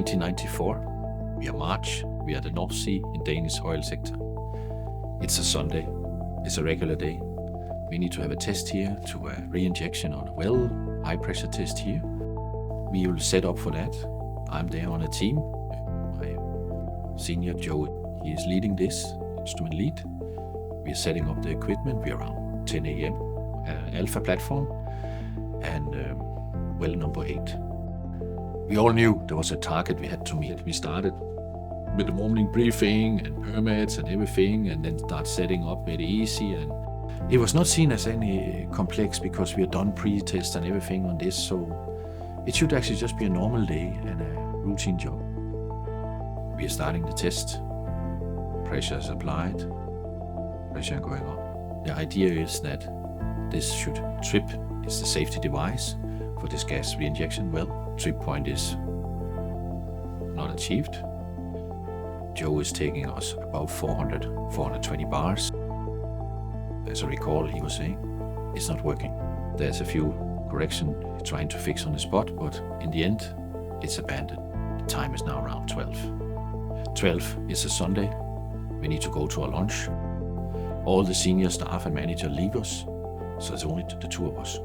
1994. We are March. We are the North Sea in Danish oil sector. It's a Sunday. It's a regular day. We need to have a test here to a re-injection on a well, high pressure test here. We will set up for that. I'm there on a team. My senior Joe, he is leading this instrument lead. We are setting up the equipment. We are around 10 a.m. Alpha platform and well number 8. We all knew there was a target we had to meet. We started with the morning briefing and permits and everything, and then start setting up very easy. And it was not seen as any complex because we had done pre-tests and everything on this, so it should actually just be a normal day and a routine job. We are starting the test. Pressure is applied. Pressure going up. The idea is that this should trip. It's the safety device for this gas re-injection well. Trip point is not achieved. Joe is taking us about 420 bars. As I recall, he was saying, it's not working. There's a few corrections trying to fix on the spot, but in the end, it's abandoned. The time is now around 12. 12 is a Sunday. We need to go to our lunch. All the senior staff and manager leave us, so it's only the two of us.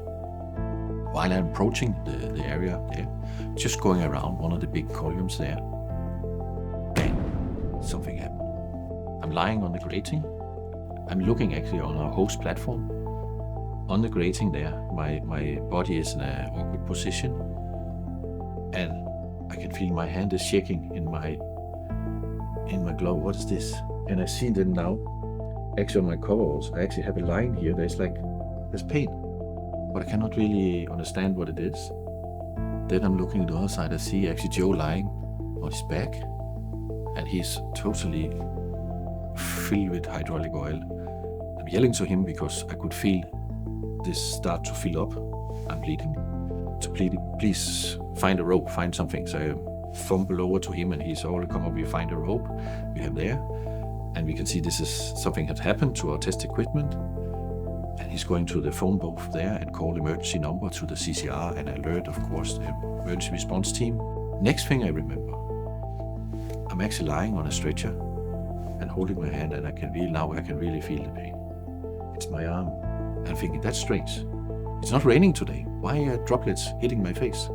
While I'm approaching the area there, just going around one of the big columns there, bang, something happened. I'm lying on the grating. I'm looking actually on our host platform. On the grating there, my body is in an awkward position, and I can feel my hand is shaking in my glove. What is this? And I see that now, actually on my coveralls, I actually have a line here. There's pain, but I cannot really understand what it is. Then I'm looking at the other side. I see actually Joe lying on his back, and he's totally filled with hydraulic oil. I'm yelling to him because I could feel this start to fill up. I'm bleeding. So please find a rope, find something. So I fumble over to him, and he's already come up. We find a rope we have there, and we can see this is something had happened to our test equipment. And he's going to the phone booth there and call emergency number to the CCR and alert, of course, the emergency response team. Next thing I remember, I'm actually lying on a stretcher and holding my hand, and I can really feel the pain. It's my arm. I'm thinking, that's strange. It's not raining today. Why are droplets hitting my face?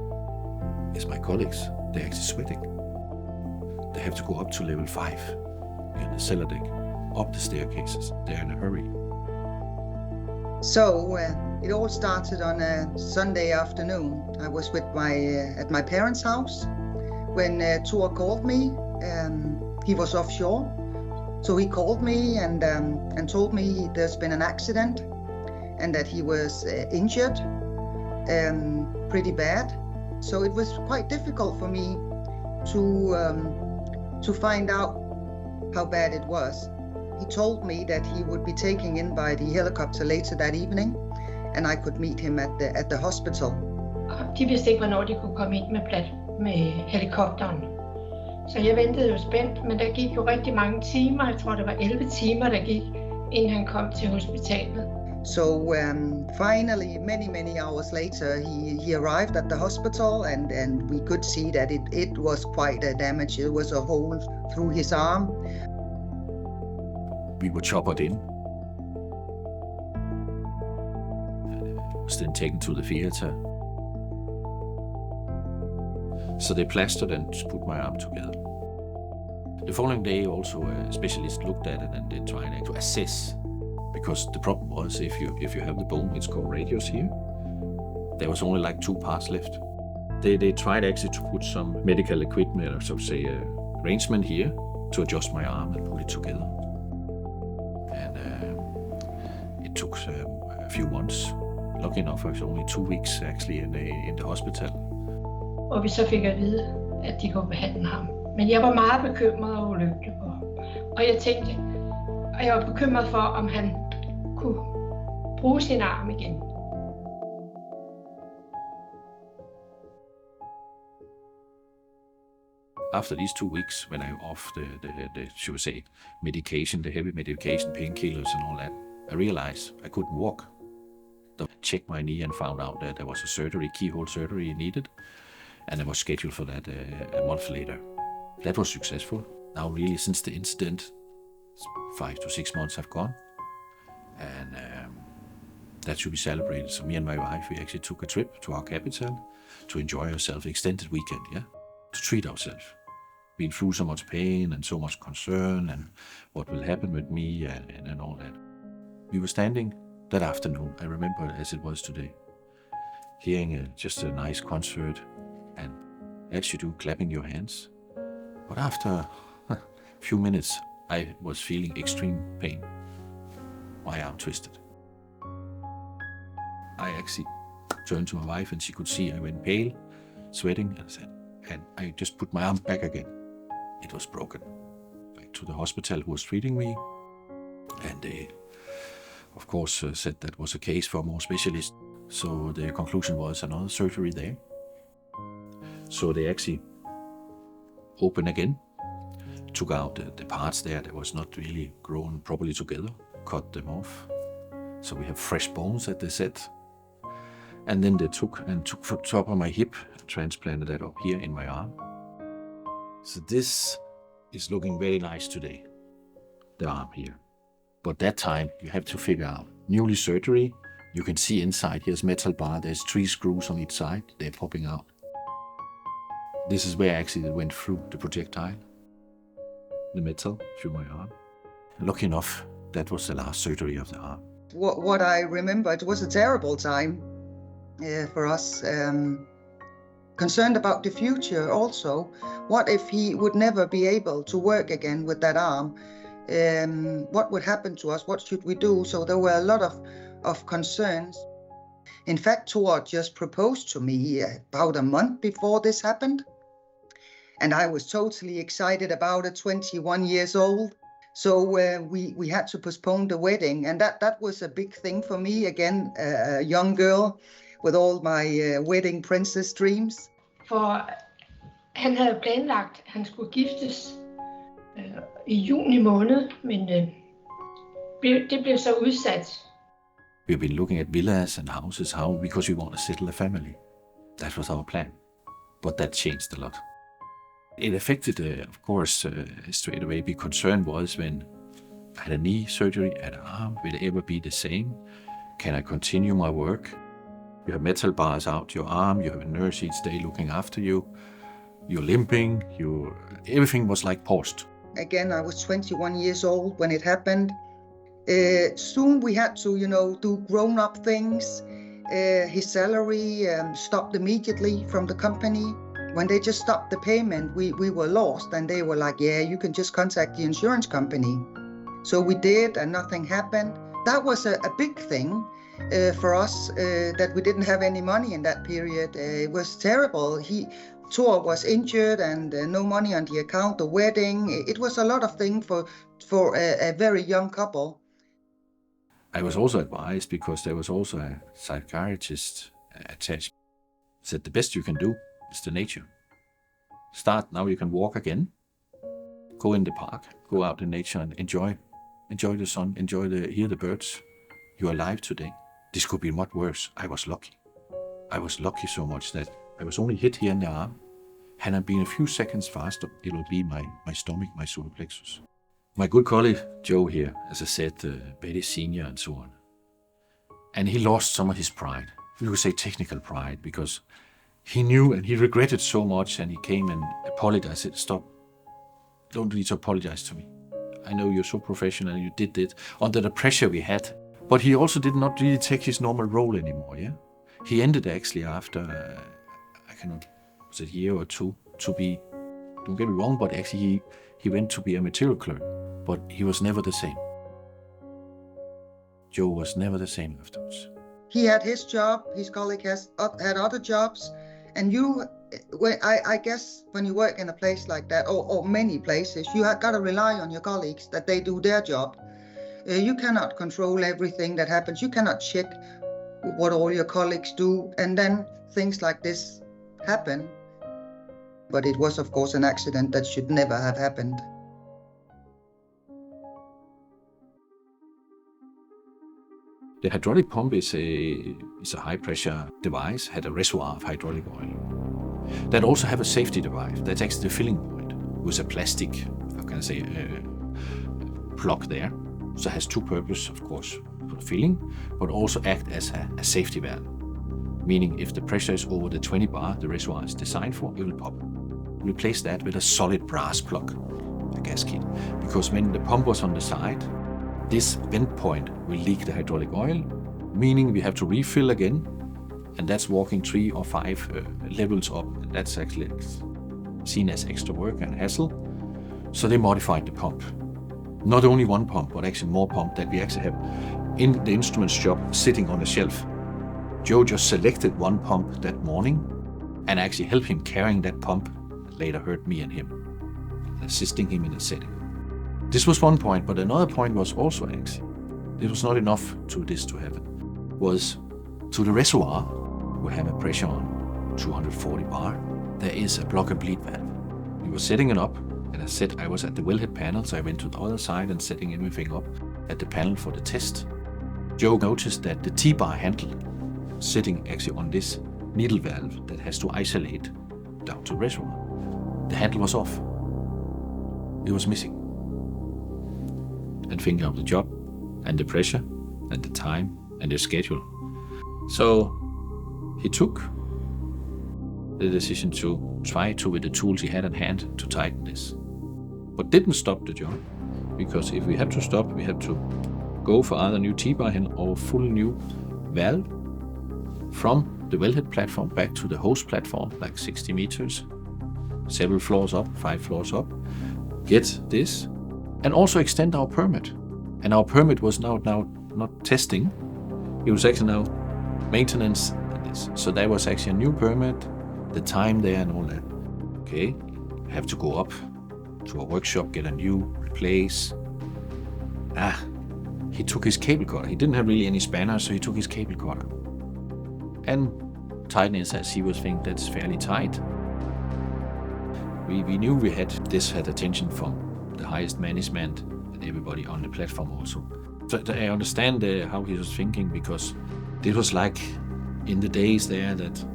It's my colleagues. They're actually sweating. They have to go up to level 5 in the cellar deck, up the staircases. They're in a hurry. So it all started on a Sunday afternoon. I was with at my parents' house when Thor called me. He was offshore, so he called me and told me there's been an accident and that he was injured, pretty bad. So it was quite difficult for me to find out how bad it was. He told me that he would be taken in by the helicopter later that evening, and I could meet him at the hospital. De vidste ikke, hvornår de kunne komme ind med helikopteren. Så jeg ventede jo spændt, men der gik jo rigtig mange timer. Jeg tror, det var 11 timer, der gik, inden han kom til hospitalet. So finally, many hours later, he arrived at the hospital, and we could see that it was quite a damage. It was a hole through his arm. We were choppered in. Was then taken to the theater. So they plastered and put my arm together. The following day also a specialist looked at it and they tried to assess, because the problem was if you have the bone, it's called radius here, there was only like 2 parts left. They tried actually to put some medical equipment, or so to say arrangement here to adjust my arm and put it together. And it took a few months. Lucky enough, it was only 2 weeks actually in the hospital. Og vi så fik at vide, at de kunne behandle ham. Men jeg var meget bekymret og ulykkelig på ham. Og jeg var bekymret for, om han kunne bruge sin arm igen. After these 2 weeks, when I off the should we say, medication, the heavy medication, painkillers and all that, I realized I couldn't walk. I checked my knee and found out that there was a surgery, keyhole surgery needed. and I was scheduled for that a month later. That was successful. Now really since the incident, 5 to 6 months have gone, and that should be celebrated. So me and my wife, we actually took a trip to our capital to enjoy ourselves, extended weekend, to treat ourselves. Been through so much pain and so much concern and what will happen with me and all that. We were standing that afternoon, I remember it as it was today, hearing just a nice concert, and as you do, clapping your hands. But after a few minutes, I was feeling extreme pain. My arm twisted. I actually turned to my wife and she could see I went pale, sweating, and I just put my arm back again. It was broken. Back to the hospital who was treating me, and they, of course, said that was a case for more specialists. So the conclusion was another surgery there. So they actually opened again, took out the parts there that was not really grown properly together, cut them off. So we have fresh bones, as they said. And then they took from top of my hip, transplanted that up here in my arm. So this is looking very nice today, the arm here. But that time you have to figure out, newly surgery, you can see inside here's metal bar, there's 3 screws on each side, they're popping out. This is where actually it went through the projectile, the metal through my arm. Lucky enough, that was the last surgery of the arm. What I remember, it was a terrible time for us. Concerned about the future also. What if he would never be able to work again with that arm? What would happen to us? What should we do? So there were a lot of concerns. In fact, Thor just proposed to me about a month before this happened. And I was totally excited about it, 21 years old. So we had to postpone the wedding. And that was a big thing for me. Again, a young girl with all my wedding princess dreams. For han havde planlagt, at han skulle giftes i juni måned, men det blev så udsat. We've been looking at villas and houses, because we want to settle a family. That was our plan. But that changed a lot. It affected, of course, straight away. The concern was when I had a knee surgery, I had an arm, will it ever be the same? Can I continue my work? You have metal bars out your arm, you have a nurse each day looking after you, you're limping, everything was like paused. Again, I was 21 years old when it happened. Soon we had to, do grown-up things. His salary stopped immediately from the company. When they just stopped the payment, we were lost, and they were like, yeah, you can just contact the insurance company. So we did, and nothing happened. That was a big thing for us, that we didn't have any money in that period. It was terrible. Thor was injured and no money on the account, the wedding. It was a lot of things for a very young couple. I was also advised, because there was also a psychiatrist attached, said the best you can do is the nature. Start now, you can walk again. Go in the park, go out in nature and enjoy the sun, hear the birds. You're alive today. This could be much worse. I was lucky. I was lucky so much that I was only hit here in the arm. Had I been a few seconds faster, it would be my stomach, my solar plexus. My good colleague, Joe here, as I said, very senior and so on. And he lost some of his pride. You could say technical pride, because he knew and he regretted so much, and he came and apologized. I said, stop. Don't need to apologize to me. I know you're so professional and you did it under the pressure we had. But he also did not really take his normal role anymore, He ended actually after, was it a year or two, to be, don't get me wrong, but actually he went to be a material clerk. But he was never the same. Joe was never the same afterwards. He had his job, his colleague had other jobs, and I guess when you work in a place like that, or many places, you have got to rely on your colleagues, that they do their job. You cannot control everything that happens. You cannot check what all your colleagues do, and then things like this happen. But it was, of course, an accident that should never have happened. The hydraulic pump is a high-pressure device, had a reservoir of hydraulic oil. that also have a safety device. That's actually the filling point with a plastic, plug there. So it has two purposes, of course, for the filling, but also act as a safety valve. Meaning if the pressure is over the 20 bar the reservoir is designed for, it will pop. Replace that with a solid brass plug, a gasket. Because when the pump was on the side, this vent point will leak the hydraulic oil, meaning we have to refill again, and that's walking 3 or 5 levels up, and that's actually seen as extra work and hassle. So they modified the pump. Not only one pump, but actually more pump that we actually have in the instrument shop sitting on a shelf. Joe just selected one pump that morning and actually helped him carrying that pump. Later heard me and him, assisting him in the setting. This was one point, but another point was also actually, it was not enough to this to happen, was to the reservoir, we have a pressure on 240 bar, there is a block and bleed valve. We were setting it up, and I said I was at the wellhead panel, so I went to the other side and setting everything up at the panel for the test. Joe noticed that the T-bar handle sitting actually on this needle valve that has to isolate down to the reservoir. The handle was off. It was missing. And thinking of the job, and the pressure, and the time, and the schedule. So he took the decision to try to, with the tools he had at hand, to tighten this. But didn't stop the job, because if we have to stop, we have to go for either new T-bar handle or full new valve from the wellhead platform back to the hose platform, like 60 meters, several floors up, 5 floors up, get this, and also extend our permit. And our permit was now not testing, it was actually now maintenance and this. So that was actually a new permit, the time there and all that. Okay, have to go up to a workshop, get a new, replace. He took his cable cutter. He didn't have really any spanner, so he took his cable cutter. And tightness, as he was thinking, that's fairly tight. We knew we had attention from the highest management and everybody on the platform also. So I understand how he was thinking, because it was like in the days there that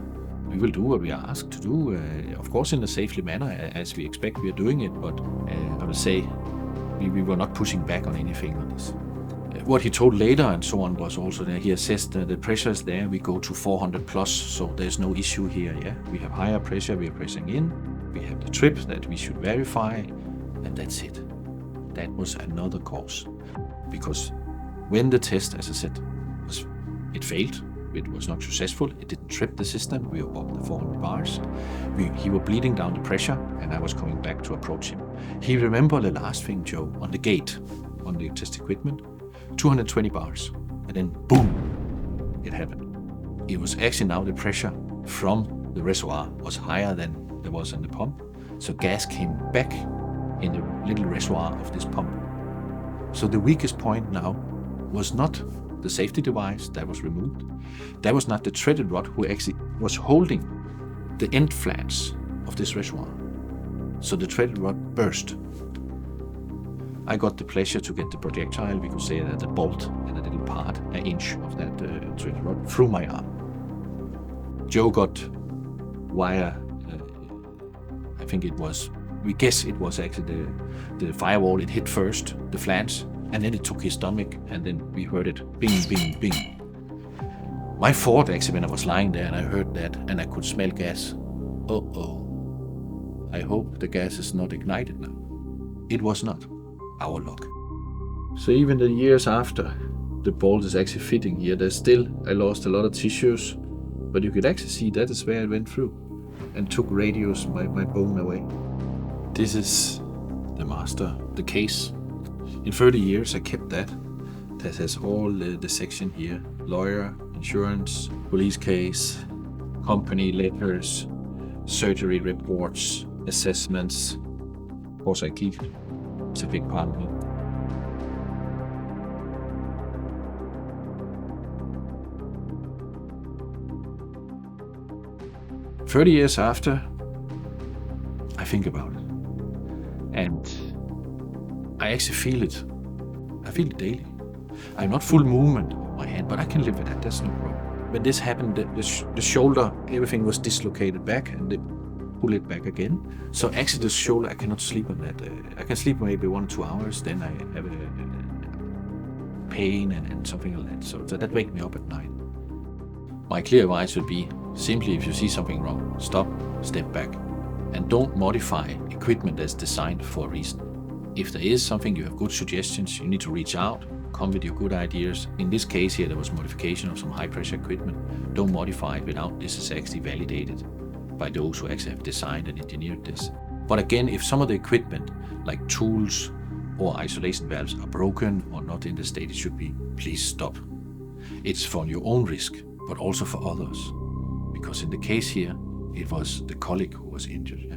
we will do what we are asked to do, of course in a safely manner as we expect we are doing it, but I would say we were not pushing back on anything on this. What he told later and so on was also that he assessed the pressure is there, we go to 400 plus, so there's no issue here. Yeah, we have higher pressure, we are pressing in, we have the trip that we should verify, and that's it. That was another cause, because when the test, as I said, it failed, it was not successful, it didn't trip the system, we were above the 400 bars, he was bleeding down the pressure, and I was coming back to approach him. He remembered the last thing, Joe, on the gate, on the test equipment, 220 bars, and then boom, it happened. It was actually now the pressure from the reservoir was higher than there was in the pump, so gas came back in the little reservoir of this pump. So the weakest point now was not the safety device that was removed, that was not the threaded rod who actually was holding the end flats of this reservoir. So the threaded rod burst. I got the pleasure to get the projectile, we could say that the bolt and a little part, an inch of that threaded rod through my arm. Joe got wire, I think it was, we guess it was actually the firewall, it hit first, the flange, and then it took his stomach, and then we heard it bing, bing, bing. My thought actually when I was lying there and I heard that and I could smell gas, I hope the gas is not ignited now. It was not. Our luck. So even the years after the bolt is actually fitting here, I lost a lot of tissues, but you could actually see that is where it went through and took radius, my bone away. This is the master, the case. In 30 years I kept that. That has all the section here, lawyer, insurance, police case, company letters, surgery reports, assessments. Of course I keep it. It's a big part of it. "30 years after, I think about it. And I actually feel it. I feel it daily. I'm not full movement of my hand, but I can live with that, that's no problem. When this happened, the shoulder, everything was dislocated back, and pull it back again. So actually the shoulder, I cannot sleep on that. I can sleep maybe 1 or 2 hours, then I have a pain and something like that. So that wake me up at night. My clear advice would be, simply if you see something wrong, stop, step back, and don't modify equipment that's designed for a reason. If there is something, you have good suggestions, you need to reach out, come with your good ideas. In this case here, there was modification of some high pressure equipment. Don't modify it without this is actually validated by those who actually have designed and engineered this. But again, if some of the equipment, like tools or isolation valves, are broken or not in the state it should be, please stop. It's for your own risk, but also for others. Because in the case here, it was the colleague who was injured. Yeah.